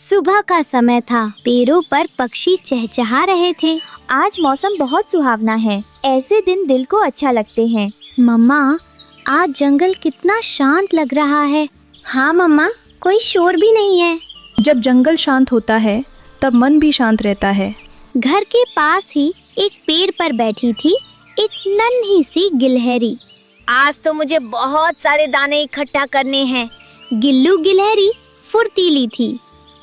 सुबह का समय था। पेड़ों पर पक्षी चहचहा रहे थे। आज मौसम बहुत सुहावना है। ऐसे दिन दिल को अच्छा लगते हैं। मम्मा, आज जंगल कितना शांत लग रहा है। हाँ मम्मा, कोई शोर भी नहीं है। जब जंगल शांत होता है तब मन भी शांत रहता है। घर के पास ही एक पेड़ पर बैठी थी एक नन्ही सी गिलहरी। आज तो मुझे बहुत सारे दाने इकट्ठा करने हैं। गिल्लू गिलहरी फुर्तीली थी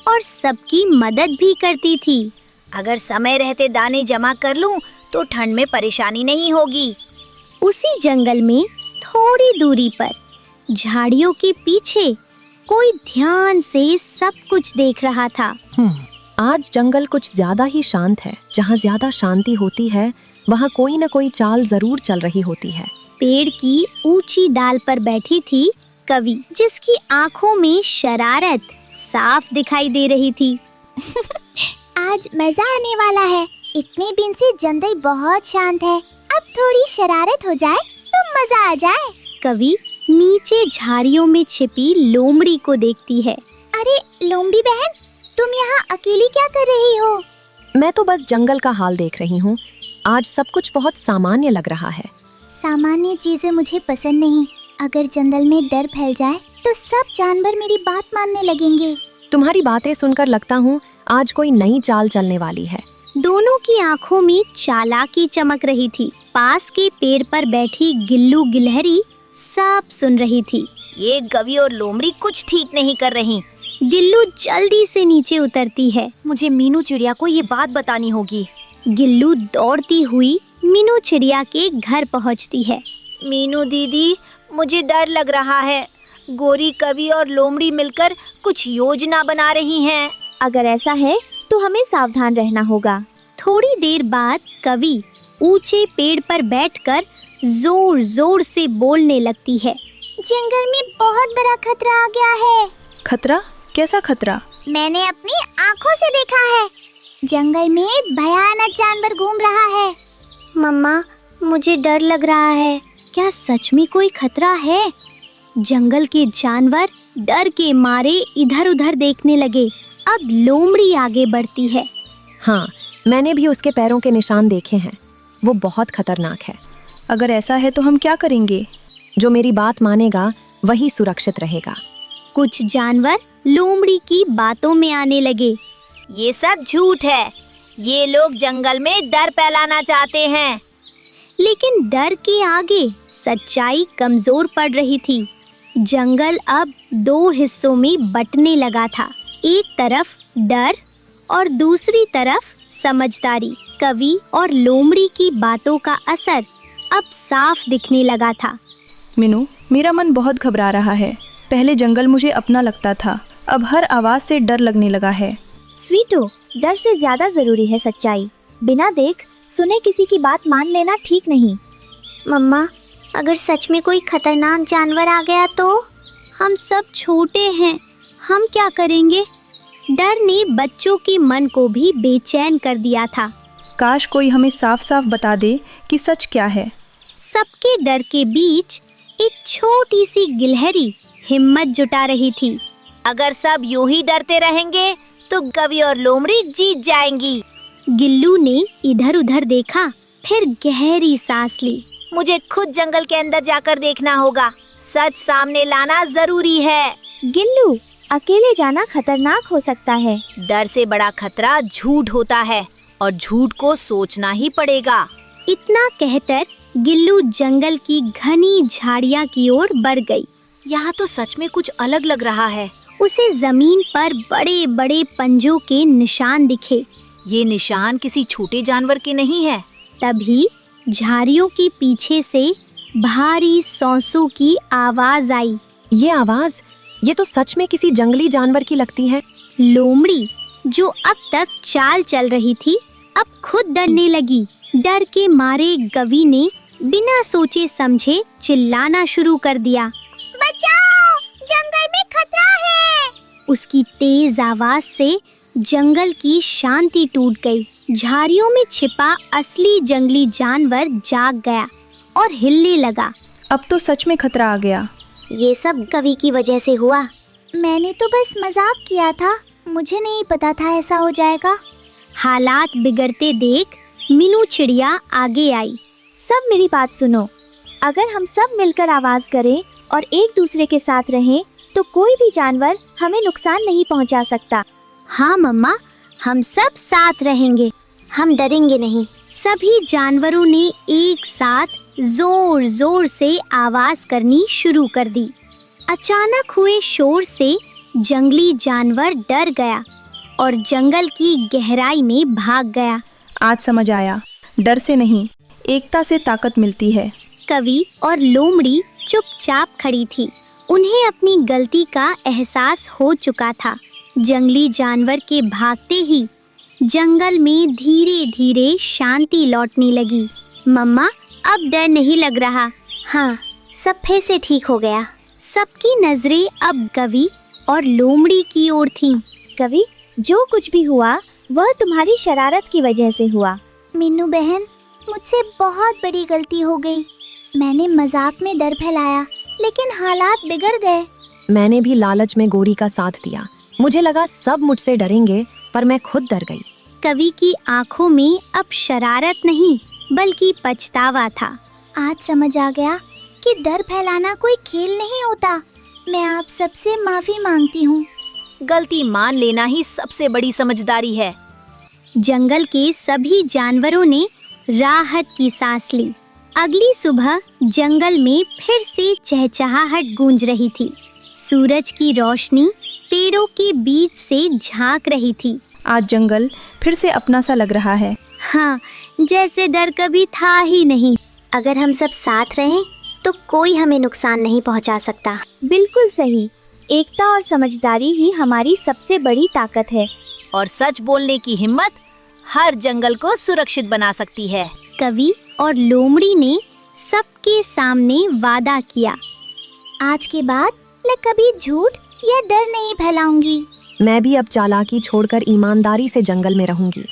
और सबकी मदद भी करती थी। अगर समय रहते दाने जमा कर लूं तो ठंड में परेशानी नहीं होगी। उसी जंगल में थोड़ी दूरी पर झाड़ियों के पीछे कोई ध्यान से सब कुछ देख रहा था। आज जंगल कुछ ज्यादा ही शांत है। जहाँ ज्यादा शांति होती है वहाँ कोई न कोई चाल जरूर चल रही होती है। पेड़ की ऊंची डाल पर बैठी थी कवि, जिसकी आंखों में शरारत साफ दिखाई दे रही थी। आज मजा आने वाला है। इतने दिन से जंगल बहुत शांत है। अब थोड़ी शरारत हो जाए तो मजा आ जाए। कवि नीचे झाड़ियों में छिपी लोमड़ी को देखती है। अरे लोमड़ी बहन, तुम यहाँ अकेली क्या कर रही हो? मैं तो बस जंगल का हाल देख रही हूँ। आज सब कुछ बहुत सामान्य लग रहा है। सामान्य चीजें मुझे पसंद नहीं। अगर जंगल में डर फैल जाए तो सब जानवर मेरी बात मानने लगेंगे। तुम्हारी बातें सुनकर लगता हूँ आज कोई नई चाल चलने वाली है। दोनों की आंखों में चालाकी चमक रही थी। पास के पेड़ पर बैठी गिल्लू गिलहरी सब सुन रही थी। ये कवि और लोमड़ी कुछ ठीक नहीं कर रही। गिल्लू जल्दी से नीचे उतरती है। मुझे मीनू चिड़िया को ये बात बतानी होगी। गिल्लू दौड़ती हुई मीनू चिड़िया के घर पहुंचती है। मीनू दीदी, मुझे डर लग रहा है। गोरी, कवि और लोमड़ी मिलकर कुछ योजना बना रही हैं। अगर ऐसा है तो हमें सावधान रहना होगा। थोड़ी देर बाद कवि ऊंचे पेड़ पर बैठकर जोर जोर से बोलने लगती है। जंगल में बहुत बड़ा खतरा आ गया है। खतरा? कैसा खतरा? मैंने अपनी आँखों से देखा है। जंगल में एक भयानक जानवर घूम रहा है। मम्मा, मुझे डर लग रहा है। क्या सच में कोई खतरा है? जंगल के जानवर डर के मारे इधर उधर देखने लगे। अब लोमड़ी आगे बढ़ती है। हाँ, मैंने भी उसके पैरों के निशान देखे हैं। वो बहुत खतरनाक है। अगर ऐसा है तो हम क्या करेंगे? जो मेरी बात मानेगा वही सुरक्षित रहेगा। कुछ जानवर लोमड़ी की बातों में आने लगे। ये सब झूठ है। ये लोग जंगल में डर फैलाना चाहते हैं। लेकिन डर के आगे सच्चाई कमजोर पड़ रही थी। जंगल अब दो हिस्सों में बंटने लगा था। एक तरफ डर और दूसरी तरफ समझदारी। कवि और लोमड़ी की बातों का असर अब साफ दिखने लगा था। मीनू, मेरा मन बहुत घबरा रहा है। पहले जंगल मुझे अपना लगता था, अब हर आवाज से डर लगने लगा है। स्वीटू, डर से ज्यादा जरूरी है सच्चाई। बिना देख सुने किसी की बात मान लेना ठीक नहीं। मम्मा, अगर सच में कोई खतरनाक जानवर आ गया तो? हम सब छोटे हैं, हम क्या करेंगे? डर ने बच्चों के मन को भी बेचैन कर दिया था। काश कोई हमें साफ साफ बता दे कि सच क्या है। सबके डर के बीच एक छोटी सी गिलहरी हिम्मत जुटा रही थी। अगर सब यूं ही डरते रहेंगे तो कवि और लोमड़ी जीत जाएंगी। गिल्लू ने इधर उधर देखा, फिर गहरी सांस ली। मुझे खुद जंगल के अंदर जाकर देखना होगा। सच सामने लाना जरूरी है। गिल्लू, अकेले जाना खतरनाक हो सकता है। डर से बड़ा खतरा झूठ होता है और झूठ को सोचना ही पड़ेगा। इतना कहकर गिल्लू जंगल की घनी झाड़ियाँ की ओर बढ़ गई। यहाँ तो सच में कुछ अलग लग रहा है। उसे जमीन पर बड़े बड़े पंजों के निशान दिखे। ये निशान किसी छोटे जानवर के नहीं है। तभी झाड़ियों के पीछे से भारी सौंसों की आवाज आई। ये आवाज, ये तो सच में किसी जंगली जानवर की लगती है। लोमड़ी, जो अब तक चाल चल रही थी, अब खुद डरने लगी। डर के मारे कवि ने बिना सोचे समझे चिल्लाना शुरू कर दिया। बचाओ, जंगल में खतरा है। उसकी तेज आवाज से जंगल की शांति टूट गई। झाड़ियों में छिपा असली जंगली जानवर जाग गया और हिलने लगा। अब तो सच में खतरा आ गया। ये सब कवि की वजह से हुआ। मैंने तो बस मजाक किया था। मुझे नहीं पता था ऐसा हो जाएगा। हालात बिगड़ते देख मीनू चिड़िया आगे आई। सब मेरी बात सुनो, अगर हम सब मिलकर आवाज करें और एक दूसरे के साथ रहें तो कोई भी जानवर हमें नुकसान नहीं पहुंचा सकता। हाँ मम्मा, हम सब साथ रहेंगे, हम डरेंगे नहीं। सभी जानवरों ने एक साथ जोर जोर से आवाज करनी शुरू कर दी। अचानक हुए शोर से जंगली जानवर डर गया और जंगल की गहराई में भाग गया। आज समझ आया, डर से नहीं, एकता से ताकत मिलती है। कवि और लोमड़ी चुपचाप खड़ी थी। उन्हें अपनी गलती का एहसास हो चुका था। जंगली जानवर के भागते ही जंगल में धीरे धीरे शांति लौटने लगी। मम्मा, अब डर नहीं लग रहा। हाँ, सब फिर से ठीक हो गया। सबकी नजरें अब कवि और लोमड़ी की ओर थीं। कवि, जो कुछ भी हुआ वह तुम्हारी शरारत की वजह से हुआ। मीनू बहन, मुझसे बहुत बड़ी गलती हो गई। मैंने मजाक में डर फैलाया, लेकिन हालात बिगड़ गए। मैंने भी लालच में गोरी का साथ दिया। मुझे लगा सब मुझसे डरेंगे, पर मैं खुद डर गई। कवि की आंखों में अब शरारत नहीं बल्कि पछतावा था। आज समझ आ गया कि डर फैलाना कोई खेल नहीं होता। मैं आप सबसे माफी मांगती हूँ। गलती मान लेना ही सबसे बड़ी समझदारी है। जंगल के सभी जानवरों ने राहत की सांस ली। अगली सुबह जंगल में फिर से चहचहाहट गूंज रही थी। सूरज की रोशनी पेड़ों के बीच से झांक रही थी। आज जंगल फिर से अपना सा लग रहा है। हाँ, जैसे डर कभी था ही नहीं। अगर हम सब साथ रहें तो कोई हमें नुकसान नहीं पहुंचा सकता। बिल्कुल सही। एकता और समझदारी ही हमारी सबसे बड़ी ताकत है। और सच बोलने की हिम्मत हर जंगल को सुरक्षित बना सकती है। कवि और लोमड़ी ने सबके सामने वादा किया। आज के बाद मैं कभी झूठ या डर नहीं फैलाऊंगी। मैं भी अब चालाकी छोड़कर ईमानदारी से जंगल में रहूंगी।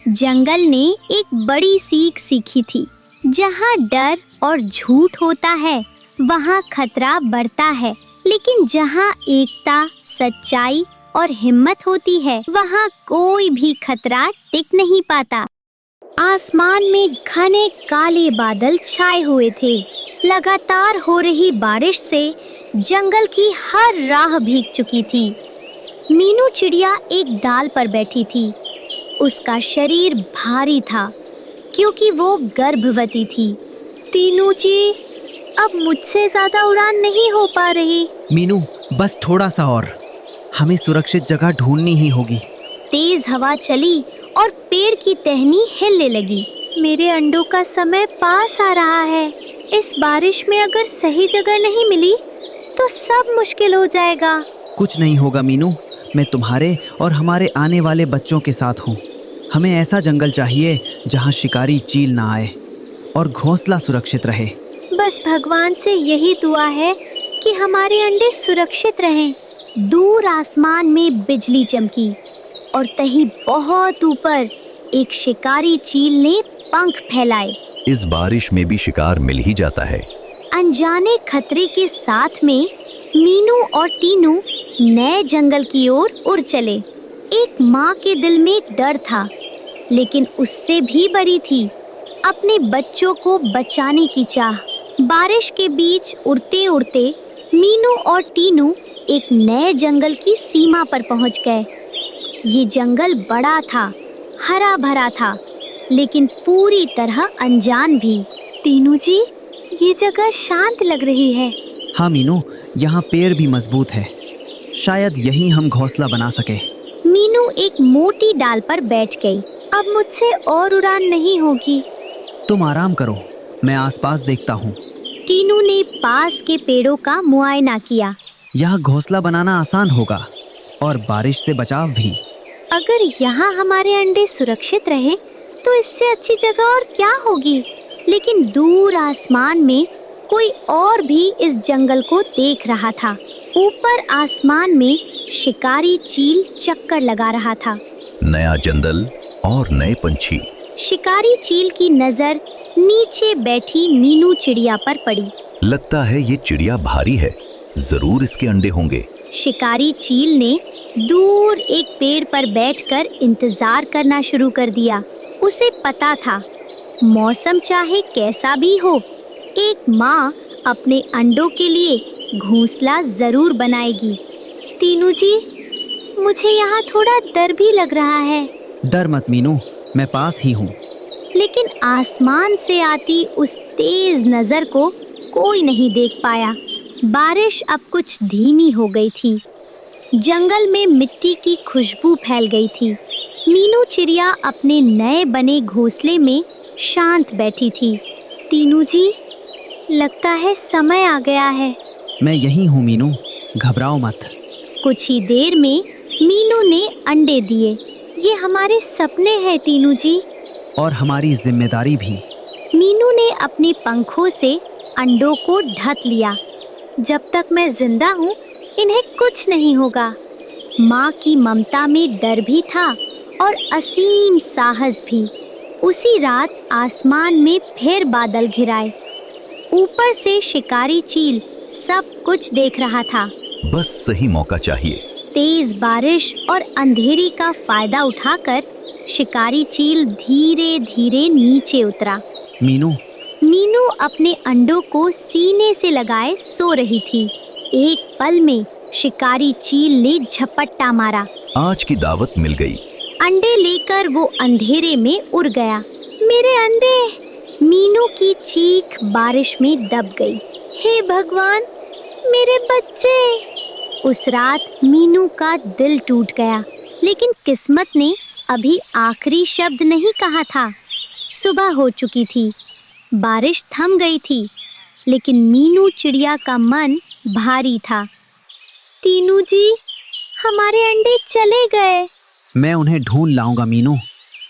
जंगल ने एक बड़ी सीख सीखी थी। जहाँ डर और झूठ होता है वहाँ खतरा बढ़ता है, लेकिन जहाँ एकता, सच्चाई और हिम्मत होती है वहाँ कोई भी खतरा टिक नहीं पाता। आसमान में घने काले बादल छाए हुए थे। लगातार हो रही बारिश से जंगल की हर राह भीग चुकी थी। मीनू चिड़िया एक डाल पर बैठी थी। उसका शरीर भारी था क्योंकि वो गर्भवती थी। तीनू जी, अब मुझसे ज्यादा उड़ान नहीं हो पा रही। मीनू, बस थोड़ा सा और, हमें सुरक्षित जगह ढूंढनी ही होगी। तेज हवा चली और पेड़ की टहनी हिलने लगी। मेरे अंडों का समय पास आ रहा है। इस बारिश में अगर सही जगह नहीं मिली तो सब मुश्किल हो जाएगा। कुछ नहीं होगा मीनू, मैं तुम्हारे और हमारे आने वाले बच्चों के साथ हूँ। हमें ऐसा जंगल चाहिए जहाँ शिकारी चील ना आए और घोंसला सुरक्षित रहे। बस भगवान से यही दुआ है कि हमारे अंडे सुरक्षित रहें। दूर आसमान में बिजली चमकी और कहीं बहुत ऊपर एक शिकारी चील ने पंख फैलाए। इस बारिश में भी शिकार मिल ही जाता है। अनजाने खतरे के साथ में मीनू और टीनू नए जंगल की ओर उड़ चले। एक माँ के दिल में डर था, लेकिन उससे भी बड़ी थी अपने बच्चों को बचाने की चाह। बारिश के बीच उड़ते उड़ते मीनू और टीनू एक नए जंगल की सीमा पर पहुंच गए। ये जंगल बड़ा था, हरा भरा था, लेकिन पूरी तरह अनजान भी। तीनू जी, ये जगह शांत लग रही है। हाँ मीनू, यहाँ पेड़ भी मजबूत है। शायद यहीं हम घोंसला बना सके। मीनू एक मोटी डाल पर बैठ गई। अब मुझसे और उड़ान नहीं होगी। तुम आराम करो, मैं आसपास देखता हूँ। टीनू ने पास के पेड़ों का मुआयना किया। यहाँ घोंसला बनाना आसान होगा और बारिश से बचाव भी। अगर यहाँ हमारे अंडे सुरक्षित रहे तो इससे अच्छी जगह और क्या होगी। लेकिन दूर आसमान में कोई और भी इस जंगल को देख रहा था। ऊपर आसमान में शिकारी चील चक्कर लगा रहा था। नया जंगल और नए पंछी। शिकारी चील की नजर नीचे बैठी मीनू चिड़िया पर पड़ी। लगता है ये चिड़िया भारी है, जरूर इसके अंडे होंगे। शिकारी चील ने दूर एक पेड़ पर बैठकर इंतजार करना शुरू कर दिया। उसे पता था, मौसम चाहे कैसा भी हो, एक माँ अपने अंडों के लिए घोंसला जरूर बनाएगी। तीनू जी, मुझे यहाँ थोड़ा डर भी लग रहा है। डर मत मीनू, मैं पास ही हूँ। लेकिन आसमान से आती उस तेज नजर को कोई नहीं देख पाया। बारिश अब कुछ धीमी हो गई थी। जंगल में मिट्टी की खुशबू फैल गई थी। मीनू चिड़िया अपने नए बने घोंसले में शांत बैठी थी। तीनू जी, लगता है समय आ गया है। मैं यहीं हूँ मीनू, घबराओ मत। कुछ ही देर में मीनू ने अंडे दिए। ये हमारे सपने हैं तीनू जी। और हमारी जिम्मेदारी भी। मीनू ने अपने पंखों से अंडों को ढक लिया। जब तक मैं जिंदा हूँ, इन्हें कुछ नहीं होगा। माँ की ममता में डर भी था और असीम साहस भी। उसी रात आसमान में फिर बादल घिराए। ऊपर से शिकारी चील सब कुछ देख रहा था। बस सही मौका चाहिए। तेज बारिश और अंधेरी का फायदा उठाकर शिकारी चील धीरे धीरे नीचे उतरा। मीनू अपने अंडों को सीने से लगाए सो रही थी। एक पल में शिकारी चील ने झपट्टा मारा। आज की दावत मिल गई। अंडे लेकर वो अंधेरे में उड़ गया। मेरे अंडे! मीनू की चीख बारिश में दब गई। हे भगवान, मेरे बच्चे! उस रात मीनू का दिल टूट गया, लेकिन किस्मत ने अभी आखिरी शब्द नहीं कहा था। सुबह हो चुकी थी, बारिश थम गई थी, लेकिन मीनू चिड़िया का मन भारी था। तीनू जी, हमारे अंडे चले गए। मैं उन्हें ढूंढ लाऊंगा मीनू,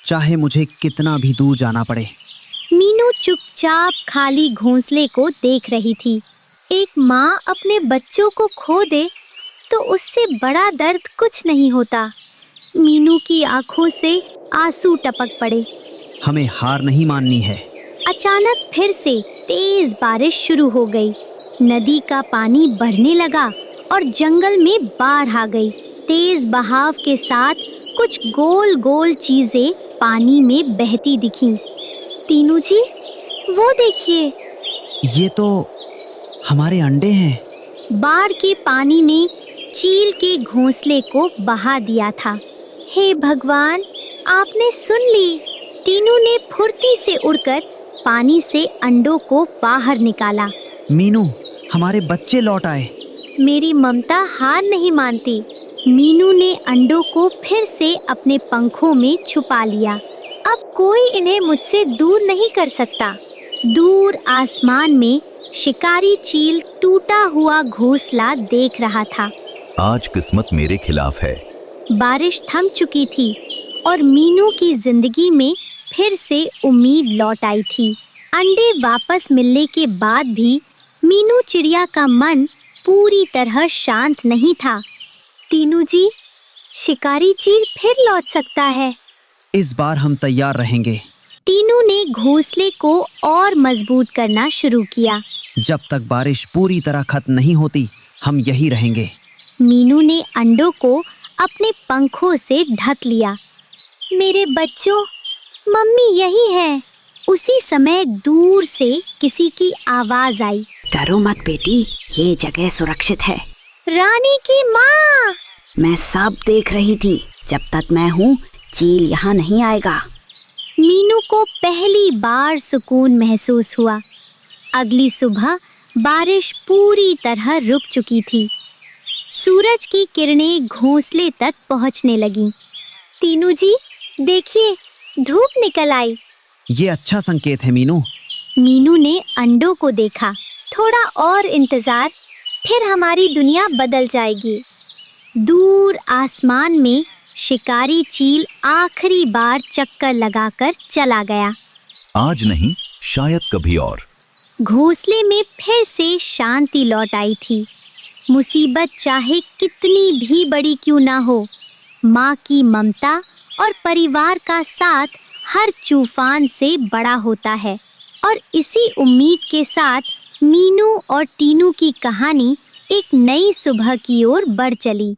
चाहे मुझे कितना भी दूर जाना पड़े। मीनू चुपचाप खाली घोंसले को देख रही थी। एक माँ अपने बच्चों को खो दे तो उससे बड़ा दर्द कुछ नहीं होता। मीनू की आंखों से आंसू टपक पड़े। हमें हार नहीं माननी है। अचानक फिर से तेज बारिश शुरू हो गई। नदी का पानी बढ़ने लगा और जंगल में बाढ़ आ गई। तेज बहाव के साथ कुछ गोल गोल चीजें पानी में बहती दिखीं। तीनू जी, वो देखिए। ये तो हमारे अंडे हैं। बाढ़ के पानी ने चील के घोंसले को बहा दिया था। हे भगवान, आपने सुन ली। तीनू ने फुर्ती से उड़कर पानी से अंडों को बाहर निकाला। मीनू, हमारे बच्चे लौट आए। मेरी ममता हार नहीं मानती। मीनू ने अंडों को फिर से अपने पंखों में छुपा लिया। अब कोई इन्हें मुझसे दूर नहीं कर सकता। दूर आसमान में शिकारी चील टूटा हुआ घोंसला देख रहा था। आज किस्मत मेरे खिलाफ है। बारिश थम चुकी थी और मीनू की जिंदगी में फिर से उम्मीद लौट आई थी। अंडे वापस मिलने के बाद भी मीनू चिड़िया का मन पूरी तरह शांत नहीं था। तीनू जी, शिकारी चील फिर लौट सकता है। इस बार हम तैयार रहेंगे। तीनू ने घोंसले को और मजबूत करना शुरू किया। जब तक बारिश पूरी तरह खत्म नहीं होती, हम यही रहेंगे। मीनू ने अंडों को अपने पंखों से ढक लिया। मेरे बच्चों, मम्मी यही है। उसी समय दूर से किसी की आवाज आई। डरो मत बेटी, ये जगह सुरक्षित है। रानी की माँ! मैं सब देख रही थी। जब तक मैं हूँ, चील यहाँ नहीं आएगा। मीनू को पहली बार सुकून महसूस हुआ। अगली सुबह बारिश पूरी तरह रुक चुकी थी। सूरज की किरणें घोंसले तक पहुँचने लगीं। तीनू जी, देखिए, धूप निकल आई। ये अच्छा संकेत है मीनू। मीनू ने अंडों को देखा। थोड़ा और इंतजार, फिर हमारी दुनिया बदल जाएगी। दूर आसमान में शिकारी चील आखिरी बार चक्कर लगाकर चला गया। आज नहीं, शायद कभी और। घोंसले में फिर से शांति लौट आई थी। मुसीबत चाहे कितनी भी बड़ी क्यों ना हो, माँ की ममता और परिवार का साथ हर तूफान से बड़ा होता है। और इसी उम्मीद के साथ मीनू और टीनू की कहानी एक नई सुबह की ओर बढ़ चली।